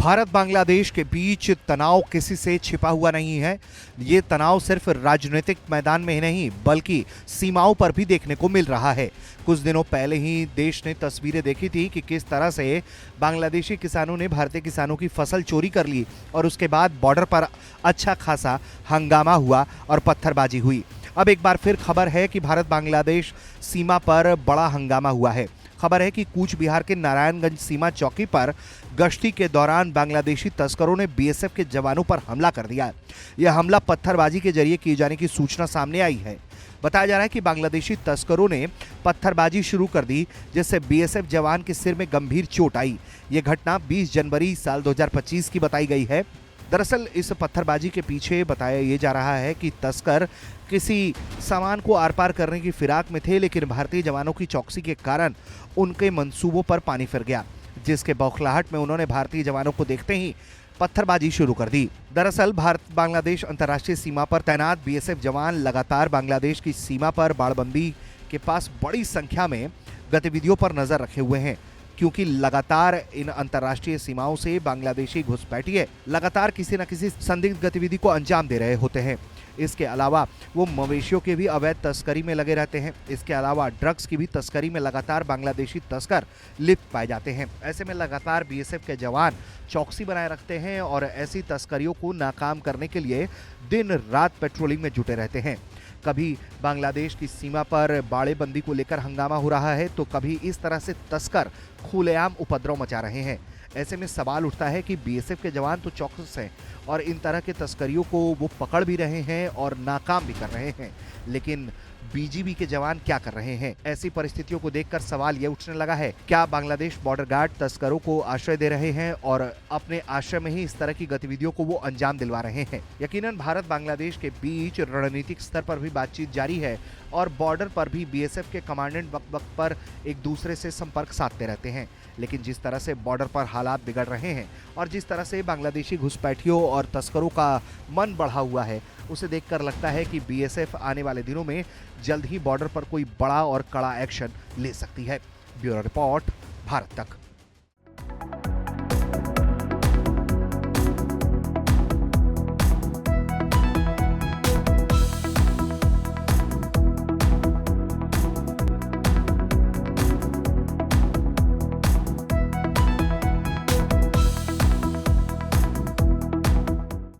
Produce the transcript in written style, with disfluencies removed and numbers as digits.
भारत बांग्लादेश के बीच तनाव किसी से छिपा हुआ नहीं है। ये तनाव सिर्फ राजनीतिक मैदान में ही नहीं बल्कि सीमाओं पर भी देखने को मिल रहा है। कुछ दिनों पहले ही देश ने तस्वीरें देखी थी कि किस तरह से बांग्लादेशी किसानों ने भारतीय किसानों की फसल चोरी कर ली और उसके बाद बॉर्डर पर अच्छा खासा हंगामा हुआ और पत्थरबाजी हुई। अब एक बार फिर खबर है कि भारत बांग्लादेश सीमा पर बड़ा हंगामा हुआ है। खबर है कि कूच बिहार के नारायणगंज सीमा चौकी पर गश्ती के दौरान बांग्लादेशी तस्करों ने बीएसएफ के जवानों पर हमला कर दिया। यह हमला पत्थरबाजी के जरिए किए जाने की सूचना सामने आई है। बताया जा रहा है कि बांग्लादेशी तस्करों ने पत्थरबाजी शुरू कर दी जिससे बीएसएफ जवान के सिर में गंभीर चोट आई। यह घटना 20 जनवरी साल 2025 की बताई गई है। दरअसल इस पत्थरबाजी के पीछे बताया ये जा रहा है कि तस्कर किसी सामान को आर पार करने की फिराक में थे, लेकिन भारतीय जवानों की चौकसी के कारण उनके मंसूबों पर पानी फिर गया, जिसके बौखलाहट में उन्होंने भारतीय जवानों को देखते ही पत्थरबाजी शुरू कर दी। दरअसल भारत बांग्लादेश अंतर्राष्ट्रीय सीमा पर तैनात बीएसएफ जवान लगातार बांग्लादेश की सीमा पर बाड़बंदी के पास बड़ी संख्या में गतिविधियों पर नजर रखे हुए हैं, क्योंकि लगातार इन अंतर्राष्ट्रीय सीमाओं से बांग्लादेशी घुसपैठिए लगातार किसी न किसी संदिग्ध गतिविधि को अंजाम दे रहे होते हैं। इसके अलावा वो मवेशियों के भी अवैध तस्करी में लगे रहते हैं। इसके अलावा ड्रग्स की भी तस्करी में लगातार बांग्लादेशी तस्कर लिप्त पाए जाते हैं। ऐसे में लगातार बीएसएफ के जवान चौकसी बनाए रखते हैं और ऐसी तस्करियों को नाकाम करने के लिए दिन रात पेट्रोलिंग में जुटे रहते हैं। कभी बांग्लादेश की सीमा पर बाड़ेबंदी को लेकर हंगामा हो रहा है तो कभी इस तरह से तस्कर खुलेआम उपद्रव मचा रहे हैं। ऐसे में सवाल उठता है कि बीएसएफ के जवान तो चौकस हैं और इन तरह के तस्करियों को वो पकड़ भी रहे हैं और नाकाम भी कर रहे हैं, लेकिन बीजीबी के जवान क्या कर रहे हैं? ऐसी परिस्थितियों को देखकर सवाल ये उठने लगा है, क्या बांग्लादेश बॉर्डर गार्ड तस्करों को आश्रय दे रहे हैं और अपने आश्रय में ही इस तरह की गतिविधियों को वो अंजाम दिलवा रहे हैं? यकीनन भारत बांग्लादेश के बीच रणनीतिक स्तर पर भी बातचीत जारी है और बॉर्डर पर भी बीएसएफ के कमांडेंट वक्त वक्त पर एक दूसरे से संपर्क साधते रहते हैं, लेकिन जिस तरह से बॉर्डर पर हालात बिगड़ रहे हैं और जिस तरह से बांग्लादेशी घुसपैठियों और तस्करों का मन बढ़ा हुआ है, उसे देखकर लगता है कि बीएसएफ आने वाले दिनों में जल्द ही बॉर्डर पर कोई बड़ा और कड़ा एक्शन ले सकती है। ब्यूरो रिपोर्ट, भारत तक।